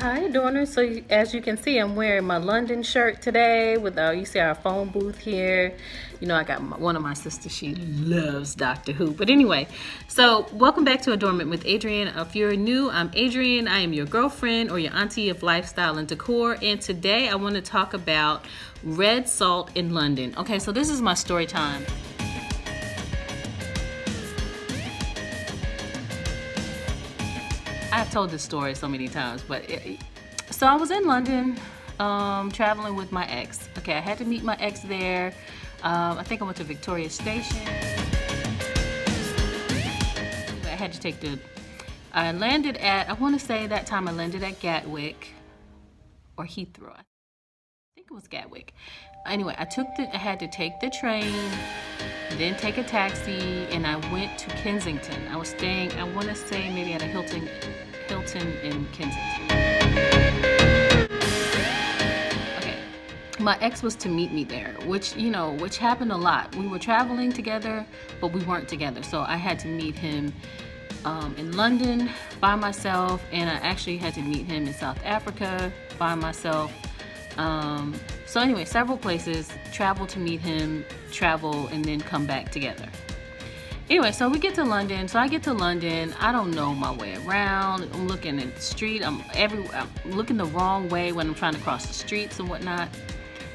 Hi, Adorners. So as you can see, I'm wearing my London shirt today with you see our phone booth here. You know, I got one of my sisters, she loves Doctor Who. But anyway, so welcome back to Adornment with Adrienne. If you're new, I'm Adrienne. I am your girlfriend or your auntie of lifestyle and decor. And today I want to talk about red salt in London. Okay, so this is my story time. I've told this story so many times, but so I was in London traveling with my ex. Okay, I had to meet my ex there. I think I went to Victoria Station. I had to take I landed at, I want to say that time I landed at Gatwick or Heathrow. I think it was Gatwick. Anyway, I had to take the train, then take a taxi, and I went to Kensington. I was staying, I want to say maybe at a Hilton in Kensington. Okay, my ex was to meet me there, which happened a lot. We were traveling together, but we weren't together. So I had to meet him in London by myself, and I actually had to meet him in South Africa by myself. So anyway, several places, travel to meet him, travel, and then come back together. Anyway, so we get to London. So I get to London. I don't know my way around. I'm looking at the street. I'm looking the wrong way when I'm trying to cross the streets and whatnot.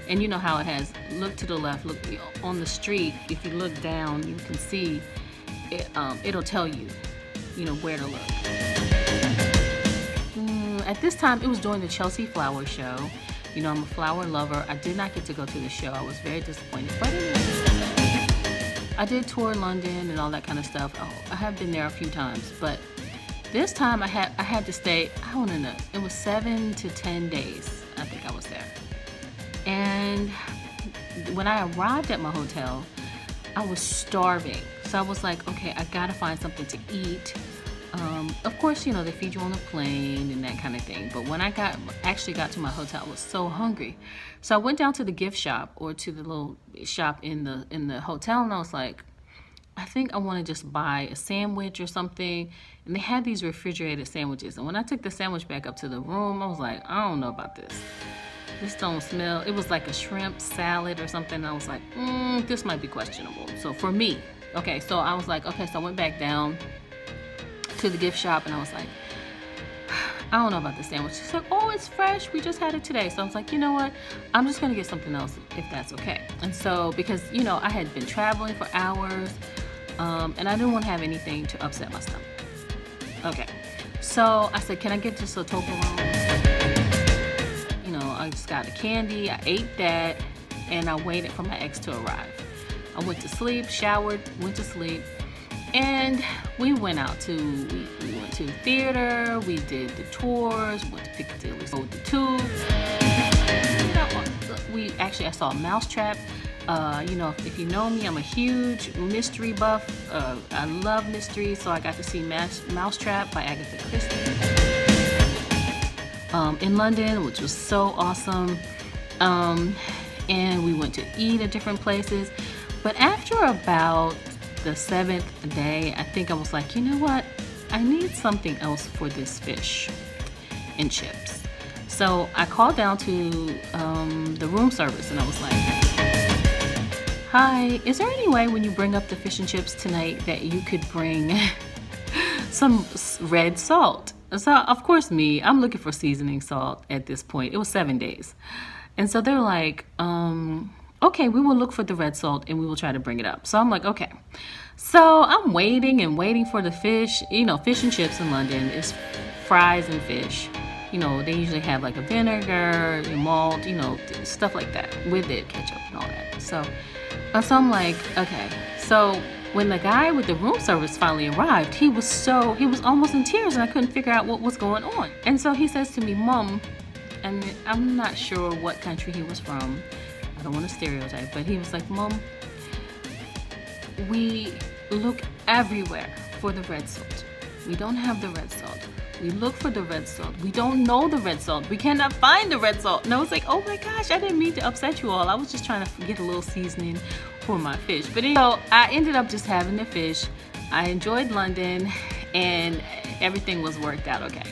And you know how it has, look to the left, look on the street. If you look down, you can see it, it'll tell you, where to look. At this time, it was during the Chelsea Flower Show. I'm a flower lover. I did not get to go to the show. I was very disappointed. But anyway, I did tour London and all that kind of stuff. Oh, I have been there a few times, but this time I had to stay, I don't know, it was 7 to 10 days, I think I was there. And when I arrived at my hotel, I was starving. So I was like, okay, I gotta find something to eat. Of course, they feed you on the plane and that kind of thing. But when I actually got to my hotel, I was so hungry. So I went down to the gift shop, or to the little shop in the hotel, and I was like, I think I want to just buy a sandwich or something. And they had these refrigerated sandwiches. And when I took the sandwich back up to the room, I was like, I don't know about this. This don't smell. It was like a shrimp salad or something. And I was like, this might be questionable. So for me, okay, so I was like, okay, so I went back down to the gift shop, and I was like, I don't know about this sandwich. She's like, oh, it's fresh, we just had it today. So I was like, you know what, I'm just gonna get something else if that's okay. And so, because I had been traveling for hours, and I didn't want to have anything to upset my stomach. Okay, so I said, can I get just a Toblerone? I just got a candy, I ate that, and I waited for my ex to arrive. I went to sleep, showered, went to sleep. And we went out to, we went to the theater, we did the tours, went to Piccadilly, rode the tube. I saw a Mousetrap. If you know me, I'm a huge mystery buff. I love mysteries, so I got to see Mousetrap by Agatha Christie in London, which was so awesome. And we went to eat at different places. But after about the 7th day, I think I was like, you know what? I need something else for this fish and chips. So I called down to the room service, and I was like, hi, is there any way when you bring up the fish and chips tonight that you could bring some red salt? So of course I'm looking for seasoning salt at this point. It was 7 days. And so they're like, okay, we will look for the red salt and we will try to bring it up. So I'm like, okay. So I'm waiting and waiting for the fish. Fish and chips in London is fries and fish. They usually have like a vinegar, malt, stuff like that with it, ketchup and all that. So I'm like, okay. So when the guy with the room service finally arrived, he was almost in tears, and I couldn't figure out what was going on. And so he says to me, Mom, and I'm not sure what country he was from. I don't want to stereotype, but he was like, Mom, we look everywhere for the red salt. We don't have the red salt. We look for the red salt. We don't know the red salt. We cannot find the red salt. And I was like, oh my gosh, I didn't mean to upset you all. I was just trying to get a little seasoning for my fish. But anyway, so I ended up just having the fish. I enjoyed London, and everything was worked out okay.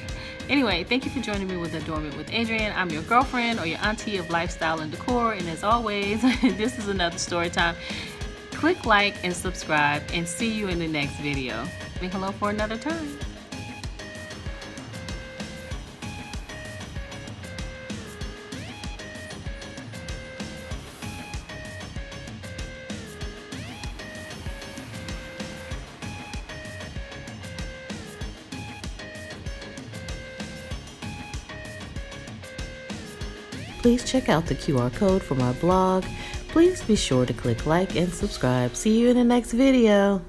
Anyway, thank you for joining me with Adornment with Adrienne. I'm your girlfriend or your auntie of lifestyle and decor. And as always, this is another story time. Click like and subscribe, and see you in the next video. Say hello for another time. Please check out the QR code from our blog. Please be sure to click like and subscribe. See you in the next video.